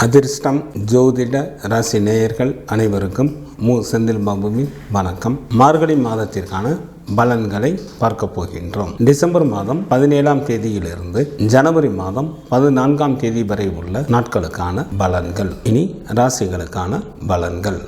அதிர்ஷ்டம் ஜோதிட ராசி நேயர்கள் அனைவருக்கும் செந்தில் பாபுவின் வணக்கம். மார்கழி மாதத்திற்கான பலன்களை பார்க்க போகின்றோம். டிசம்பர் மாதம் 17ஆம் தேதியிலிருந்து ஜனவரி மாதம் 14ஆம் தேதி வரை உள்ள நாட்களுக்கான பலன்கள். இனி ராசிகளுக்கான பலன்கள்.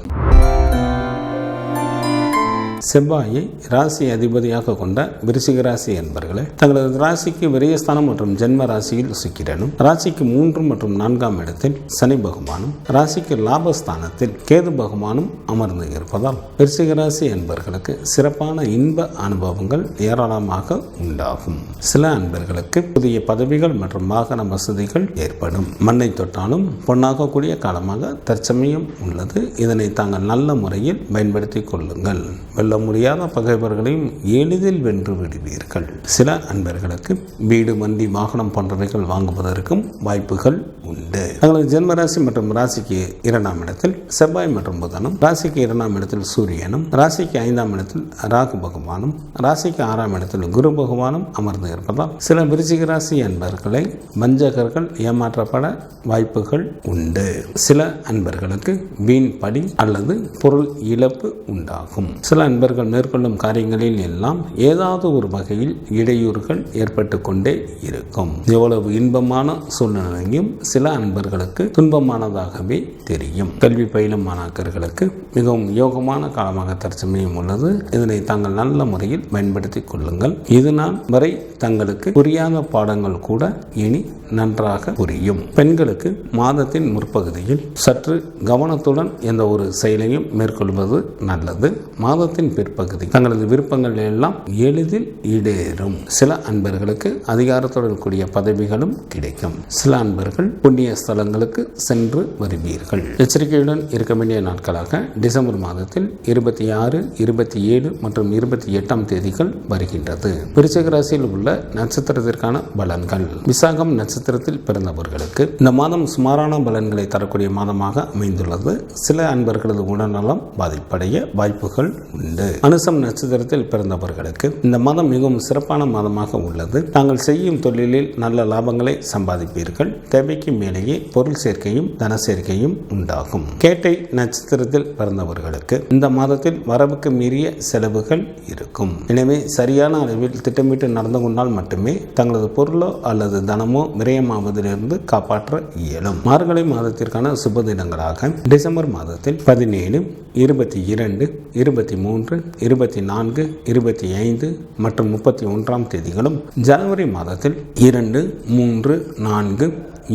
செவ்வாயை ராசி அதிபதியாக கொண்ட விருச்சிக ராசி என்பவர்களே, தங்களது ராசிக்கு விரயஸ்தானம் மற்றும் ஜென்ம ராசியில் சுக்கிரனும், ராசிக்கு 3 மற்றும் 4ஆம் இடத்தில் சனி பகவானும், ராசிக்கு லாபஸ்தானத்தில் கேது பகவானும் அமர்ந்து இருப்பதால் விருச்சிக ராசி என்பவர்களுக்கு சிறப்பான இன்ப அனுபவங்கள் ஏராளமாக உண்டாகும். சில அன்பர்களுக்கு புதிய பதவிகள் மற்றும் வாகன வசதிகள் ஏற்படும். மண்ணை தொட்டாலும் பொன்னாகக்கூடிய காலமாக தற்சமயம் உள்ளது. இதனை தாங்கள் நல்ல முறையில் பயன்படுத்திக் கொள்ளுங்கள். வெல்ல முடியாத பகைவர்களையும் எளிதில் வென்று விடுவீர்கள். சில அன்பர்களுக்கு வீடு, வண்டி, வாகனம் போன்றவைகள் வாங்குவதற்கும் வாய்ப்புகள் உண்டு. தங்களது ஜென்மராசி மற்றும் ராசிக்கு 2ஆம் இடத்தில் செவ்வாய் மற்றும் புதனும், ராசிக்கு 2ஆம் இடத்தில் சூரியனும், ராசிக்கு 5ஆம் இடத்தில் ராகு பகவானும், ராசிக்கு 6ஆம் இடத்தில் குரு பகவானும் அமர்ந்து இருப்பதால் சில விருச்சிக ராசி அன்பர்களை வஞ்சகர்கள் ஏமாற்றப்பட வாய்ப்புகள் உண்டு. சில அன்பர்களுக்கு வீண் படி அல்லது பொருள் இழப்பு உண்டாகும். சில அன்பர்கள் மேற்கொள்ளும் காரியங்களில் எல்லாம் ஏதாவது ஒரு வகையில் இடையூறுகள் ஏற்பட்டு கொண்டே இருக்கும். எவ்வளவு இன்பமான சூழ்நிலையும் சில அன்பர்களுக்கு துன்பமானதாகவே தெரியும். கல்வி பயிலும் மாணாக்கர்களுக்கு மிகவும் யோகமான காலமாக தற்சமயம் உள்ளது. இதனை தாங்கள் நல்ல முறையில் பயன்படுத்திக் கொள்ளுங்கள். இது நாள் வரை தங்களுக்கு புரியாத பாடங்கள் கூட இனி நன்றாக புரியும். பெண்களுக்கு மாதத்தின் முற்பகுதியில் சற்று கவனத்துடன் எந்த ஒரு செயலையும் மேற்கொள்வது நல்லது. மாதத்தின் பிற்பகுதி தங்களது விருப்பங்கள் எல்லாம் எளிதில் ஈடேறும். சில அன்பர்களுக்கு அதிகாரத்துடன் கூடிய பதவிகளும் கிடைக்கும். சில அன்பர்கள் புண்ணிய ஸ்தலங்களுக்கு சென்று வருவீர்கள். எச்சரிக்கையுடன் இருக்க வேண்டிய நாட்களாக டிசம்பர் மாதத்தில் 26, 27 மற்றும் 28ஆம் தேதிகள் வருகின்றது. விருச்சிக ராசியில் உள்ள நட்சத்திரத்திற்கான பலன்கள். விசாகம் நட்சத்திரத்தில் பிறந்தவர்களுக்கு இந்த மாதம் சுமாரான பலன்களை தரக்கூடிய மாதமாக அமைந்துள்ளது. சில அன்பர்களது உடல்நலம் பாதிப்படைய வாய்ப்புகள் உண்டு. அனுசம் நட்சத்திரத்தில் பிறந்தவர்களுக்கு இந்த மாதம் மிகவும் சிறப்பான மாதமாக உள்ளது. தாங்கள் செய்யும் தொழிலில் நல்ல லாபங்களை சம்பாதிப்பீர்கள். தேவைக்கு மேலேயே பொருள் சேர்க்கையும் தன சேர்க்கையும் உண்டாகும். கேட்டை நட்சத்திரத்தில் பிறந்தவர்களுக்கு இந்த மாதத்தில் வரவுக்கு மீறிய செலவுகள் இருக்கும். எனவே சரியான அளவில் திட்டமிட்டு நடந்து கொண்டால் மட்டுமே தங்களது பொருளோ அல்லது தனமோ விரயமாவதிலிருந்து காப்பாற்ற இயலும். மார்கழி மாதத்திற்கான சுப தினங்களாக டிசம்பர் மாதத்தில் 17, 22, 23, 24, 25 மற்றும் 31ஆம் தேதிகளும், ஜனவரி மாதத்தில் 2, 3, 4,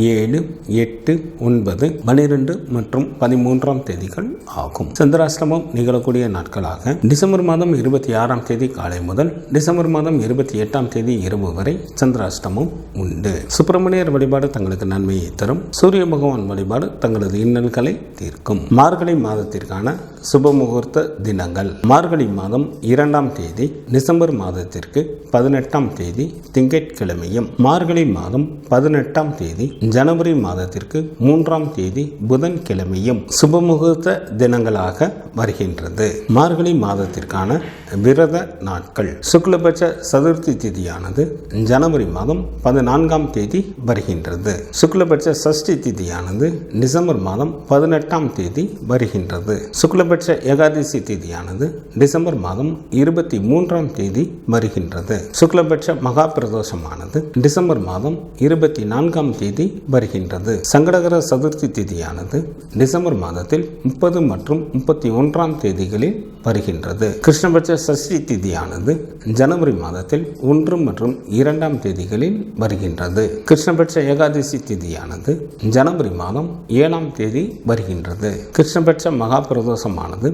7, 8, 9, 12 மற்றும் 13ஆம் தேதிகள் ஆகும். சந்திராஷ்டமம் நிகழக்கூடிய நாட்களாக டிசம்பர் மாதம் 26ஆம் தேதி காலை முதல் டிசம்பர் மாதம் 28ஆம் தேதி இரவு வரை சந்திராஷ்டமம் உண்டு. சுப்பிரமணியர் வழிபாடு தங்களுக்கு நன்மையை தரும். சூரிய பகவான் வழிபாடு தங்களது இன்னல்களை தீர்க்கும். மார்கழி மாதத்திற்கான சுப முகூர்த்த தினங்கள். மார்கழி மாதம் 2ஆம் தேதி டிசம்பர் மாதத்திற்கு 18ஆம் தேதி திங்கட்கிழமையும், மார்கழி மாதம் 18ஆம் தேதி ஜனவரி மாதத்திற்கு 3ஆம் தேதி புதன்கிழமையும் சுபமுகூர்த்த தினங்களாக வருகின்றது. மார்கழி மாதத்திற்கான விரத நாட்கள். சுக்லபட்ச சதுர்த்தி திதியானது ஜனவரி மாதம் 14ஆம் தேதி வருகின்றது. சுக்லபட்ச சஷ்டி திதியானது டிசம்பர் மாதம் 18ஆம் தேதி வருகின்றது. சுக்லபட்ச ஏகாதசி திதியானது டிசம்பர் மாதம் 23ஆம் தேதி வருகின்றது. சுக்லபட்ச மகா பிரதோஷமானது டிசம்பர் மாதம் 24ஆம் தேதி வருகின்றது. சங்கடகர சதுர்த்தி திதியானது டிசம்பர் மாதத்தில் 30 மற்றும் 31ஆம் தேதிகளில் வருகின்றது. கிருஷ்ணபட்ச சஷ்டி திதியானது ஜனவரி மாதத்தில் 1 மற்றும் 2ஆம் தேதிகளில் வருகின்றது. கிருஷ்ணபட்ச ஏகாதசி திதியானது ஜனவரி மாதம் 7ஆம் தேதி வருகின்றது. கிருஷ்ணபட்ச மகா பிரதோஷமானது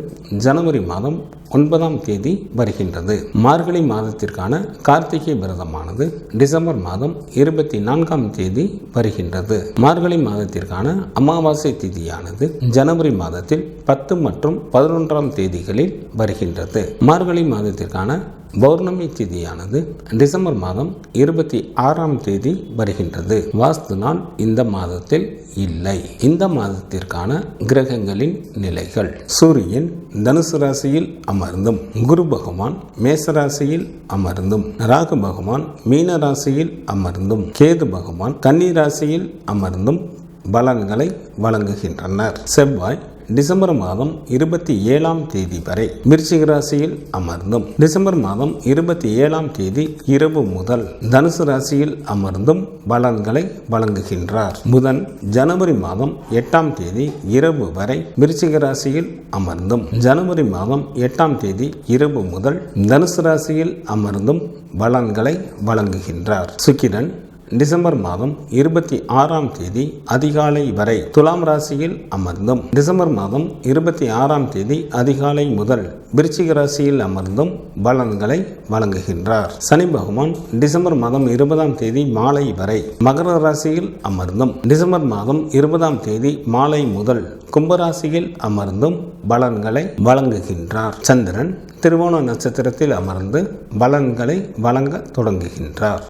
ஜனவரி மாதம் 9ஆம் தேதி வருகின்றது. மார்கழி மாதத்திற்கான கார்த்திகை விரதமானது டிசம்பர் மாதம் 24ஆம் தேதி வருகின்றது. மார்கழி மாதத்திற்கான அமாவாசை திதியானது ஜனவரி மாதத்தில் 10 மற்றும் 11ஆம் தேதிகளில் வருகின்றது. மார்கழி மாதத்திற்கான பௌர்ணமி திதியானது டிசம்பர் மாதம் 26ஆம் தேதி வருகின்றது. வாஸ்து நாள் இந்த மாதத்தில் இல்லை. இந்த மாதத்திற்கான கிரகங்களின் நிலைகள். சூரியன் தனுசு ராசியில் அமர்ந்தும், குரு பகவான் மேசராசியில் அமர்ந்தும், ராகு பகவான் மீன ராசியில் அமர்ந்தும், கேது பகவான் கன்னி ராசியில் அமர்ந்தும், பலன்களை வழங்குகின்றனர். செவ்வாய் டிசம்பர் மாதம் 27ஆம் தேதி வரை விருச்சிக ராசியில் அமர்ந்தும் டிசம்பர் மாதம் 27ஆம் தேதி இரவு முதல் தனுசு ராசியில் அமர்ந்தும் பலன்களை வழங்குகின்றார். புதன் ஜனவரி மாதம் 8ஆம் தேதி இரவு வரை விருச்சிக ராசியில் அமர்ந்தும் ஜனவரி மாதம் 8ஆம் தேதி இரவு முதல் தனுசு ராசியில் அமர்ந்தும் பலன்களை வழங்குகின்றார். சுக்கிரன் டிசம்பர் மாதம் 26ஆம் தேதி அதிகாலை வரை துலாம் ராசியில் அமர்ந்தும் டிசம்பர் மாதம் 26ஆம் தேதி அதிகாலை முதல் விருச்சிக ராசியில் அமர்ந்தும் பலன்களை வழங்குகின்றார். சனி பகவான் டிசம்பர் மாதம் 20ஆம் தேதி மாலை வரை மகர ராசியில் அமர்ந்தும் டிசம்பர் மாதம் 20ஆம் தேதி மாலை முதல் கும்பராசியில் அமர்ந்தும் பலன்களை வழங்குகின்றார். சந்திரன் திருவோண நட்சத்திரத்தில் அமர்ந்து பலன்களை வழங்க தொடங்குகின்றார்.